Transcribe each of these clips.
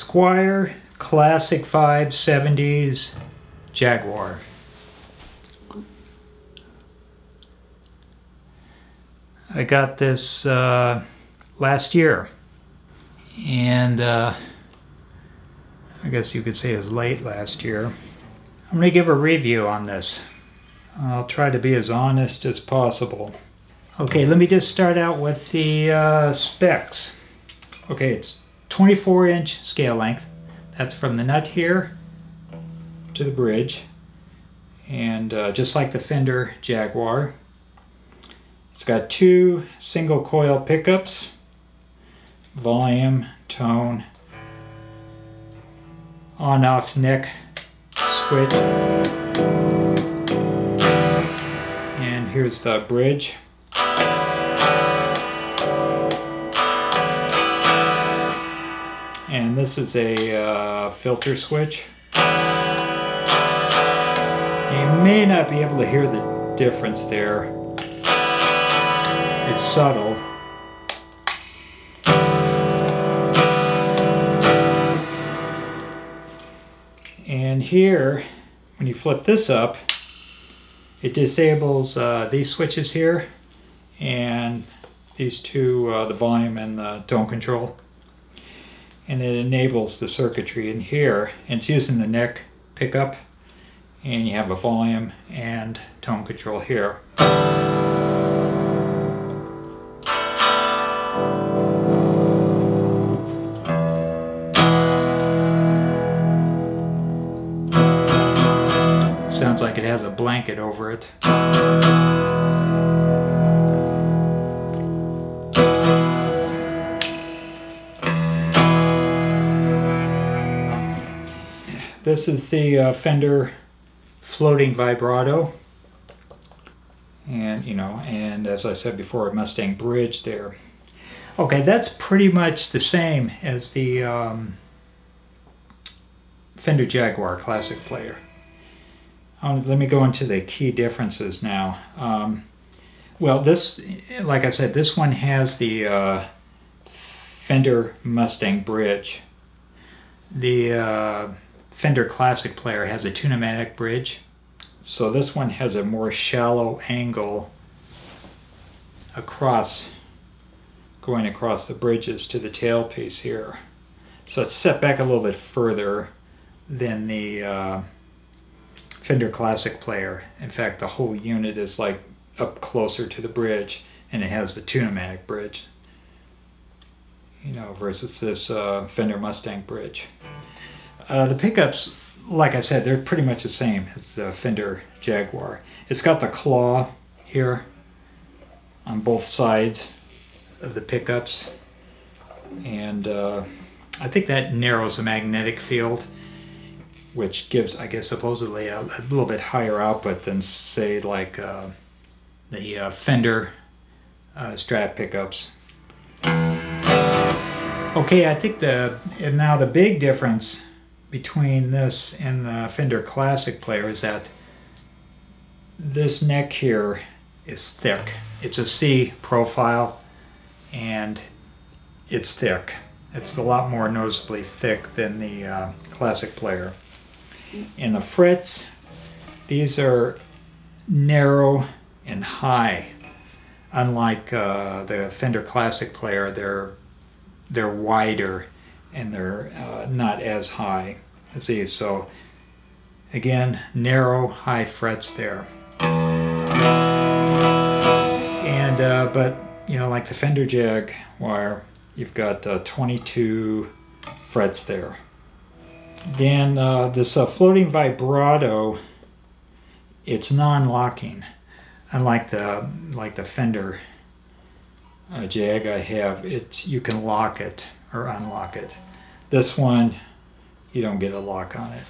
Squier Classic Vibe 70s Jaguar. I got this last year, and I guess you could say it was late last year. I'm going to give a review on this. I'll try to be as honest as possible. Okay, let me just start out with the specs. Okay, it's 24-inch scale length. That's from the nut here to the bridge. And just like the Fender Jaguar, it's got two single coil pickups, volume, tone, on-off neck switch, and here's the bridge. And this is a filter switch. You may not be able to hear the difference there. It's subtle. And here, when you flip this up, it disables these switches here and these two, the volume and the tone control. And it enables the circuitry in here. And it's using the neck pickup, and you have a volume and tone control here. Sounds like it has a blanket over it. This is the Fender floating vibrato, and and as I said before, a Mustang bridge there. Okay, that's pretty much the same as the Fender Jaguar Classic player. Let me go into the key differences now. Well, this, like I said, this one has the Fender Mustang bridge. The Fender Classic player has a tunematic bridge, so this one has a more shallow angle going across the bridges to the tailpiece here. So it's set back a little bit further than the Fender Classic player. In fact, the whole unit is like up closer to the bridge, and it has the tunematic bridge, versus this Fender Mustang bridge. The pickups, like I said, they're pretty much the same as the Fender Jaguar. It's got the claw here on both sides of the pickups, and I think that narrows the magnetic field, which gives, I guess, supposedly a little bit higher output than, say, like the Fender Strat pickups. Okay, I think now the big difference between this and the Fender Classic player is that this neck here is thick. It's a C profile, and it's thick. It's a lot more noticeably thick than the Classic player. And the frets, these are narrow and high. Unlike the Fender Classic player, they're wider and they're not as high as these. So again, narrow, high frets there. And but like the Fender Jaguar, you've got 22 frets there. Then this floating vibrato, it's non-locking, unlike the Fender Jag I have. You can lock it or unlock it. This one, you don't get a lock on it.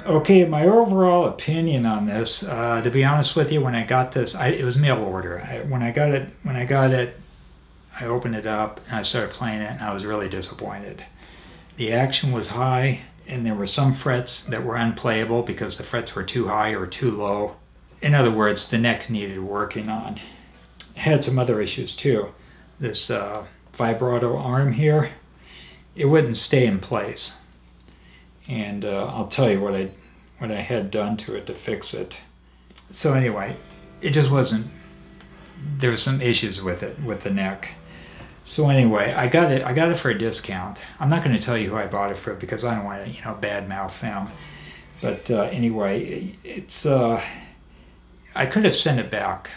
Okay, my overall opinion on this, to be honest with you, when I got this, it was mail order. When I got it, I opened it up and I started playing it, and I was really disappointed. The action was high, and there were some frets that were unplayable because the frets were too high or too low. In other words, the neck needed working on. It had some other issues too. This vibrato arm here, it wouldn't stay in place. and I'll tell you what I had done to it to fix it. So anyway, it just wasn't. There were some issues with it, with the neck. So anyway, I got it for a discount. I'm not going to tell you who I bought it for because I don't want to, you know, badmouth them. But anyway, it's I could have sent it back.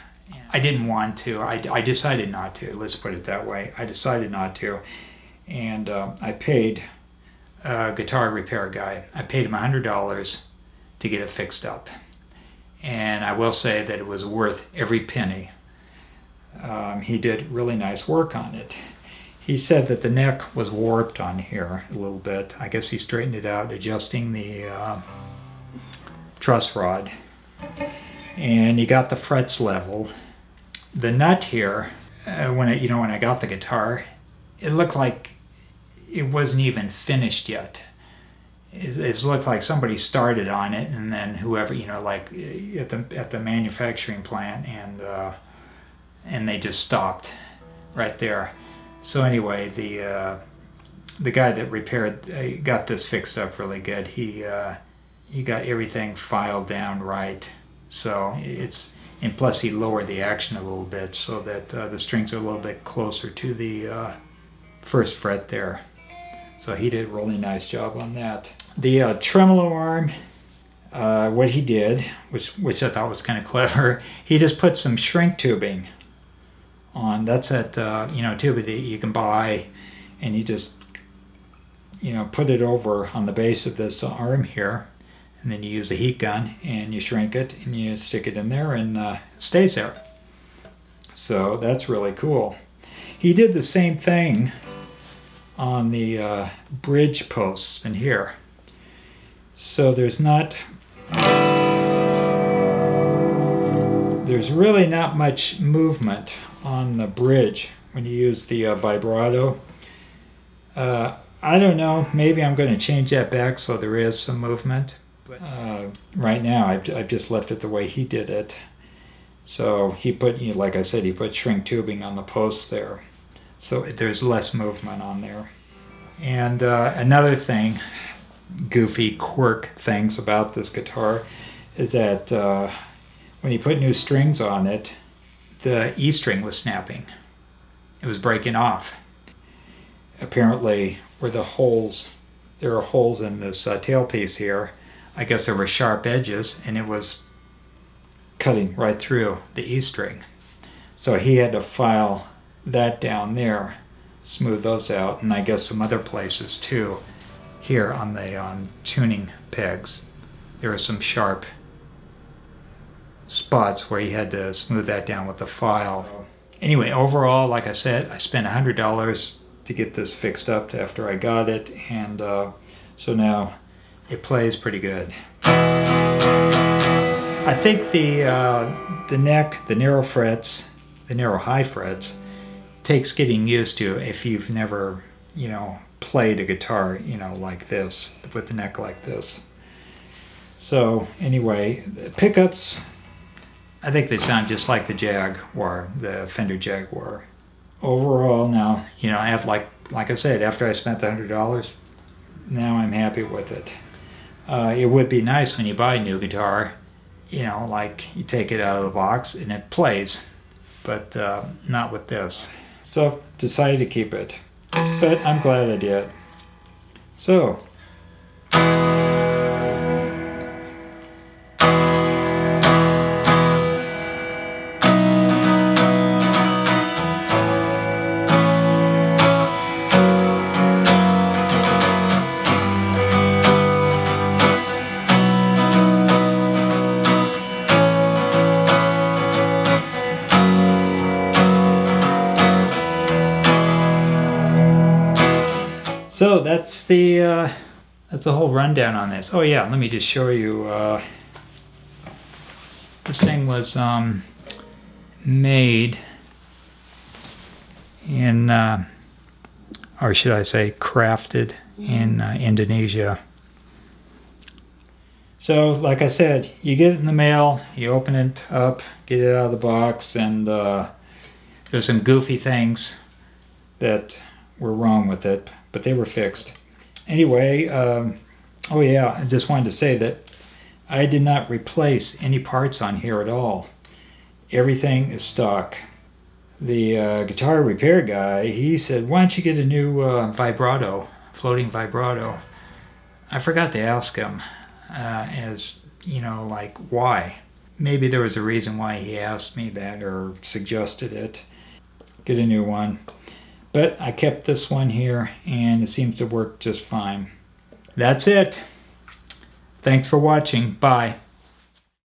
I didn't want to. I decided not to. Let's put it that way. I decided not to, and I paid a guitar repair guy. I paid him $100 to get it fixed up, and I will say that it was worth every penny. He did really nice work on it. He said that the neck was warped on here a little bit. I guess he straightened it out, adjusting the truss rod, and he got the frets level. The nut here, when I got the guitar, it looked like it wasn't even finished yet. It looked like somebody started on it, and then whoever, you know, like at the manufacturing plant, and they just stopped right there. So anyway, the guy that repaired got this fixed up really good. He got everything filed down right. So and plus he lowered the action a little bit so that the strings are a little bit closer to the first fret there. So he did a really nice job on that. The tremolo arm, what he did, which I thought was kind of clever, he just put some shrink tubing on. That's that tube that you can buy, and you just put it over on the base of this arm here, and then you use a heat gun and you shrink it and you stick it in there, and it stays there. So that's really cool. He did the same thing on the bridge posts in here. So there's really not much movement on the bridge when you use the vibrato. I don't know, maybe I'm going to change that back so there is some movement. But right now I've just left it the way he did it. So he put, like I said, he put shrink tubing on the posts there. So there's less movement on there. And another thing, goofy quirk things about this guitar, is that when you put new strings on it, the E string was snapping. It was breaking off. Apparently, where the holes, there are holes in this tailpiece here. I guess there were sharp edges, and it was cutting right through the E string. So he had to file that down there, smooth those out, and I guess some other places too. Here on the tuning pegs, there are some sharp spots where he had to smooth that down with the file. Anyway, overall, like I said, I spent $100 to get this fixed up after I got it, and so now it plays pretty good. I think the neck, the narrow frets, the narrow high frets, takes getting used to if you've never, played a guitar, like this, with the neck like this. So anyway, the pickups, I think they sound just like the Jaguar, the Fender Jaguar. Overall now, I have, like I said, after I spent the $100, now I'm happy with it. It would be nice when you buy a new guitar, like you take it out of the box and it plays, but not with this. So decided to keep it, but I'm glad I did. So that's the whole rundown on this. Oh yeah, let me just show you. This thing was made in, or should I say, crafted in Indonesia. So, like I said, you get it in the mail, you open it up, get it out of the box, and there's some goofy things that were wrong with it, but they were fixed. Anyway, Oh yeah, I just wanted to say that I did not replace any parts on here at all. Everything is stock. The guitar repair guy, he said, why don't you get a new vibrato, floating vibrato? I forgot to ask him, as, you know, like, why? Maybe there was a reason why he asked me that or suggested it. Get a new one. But I kept this one here, and it seems to work just fine. That's it. Thanks for watching. Bye.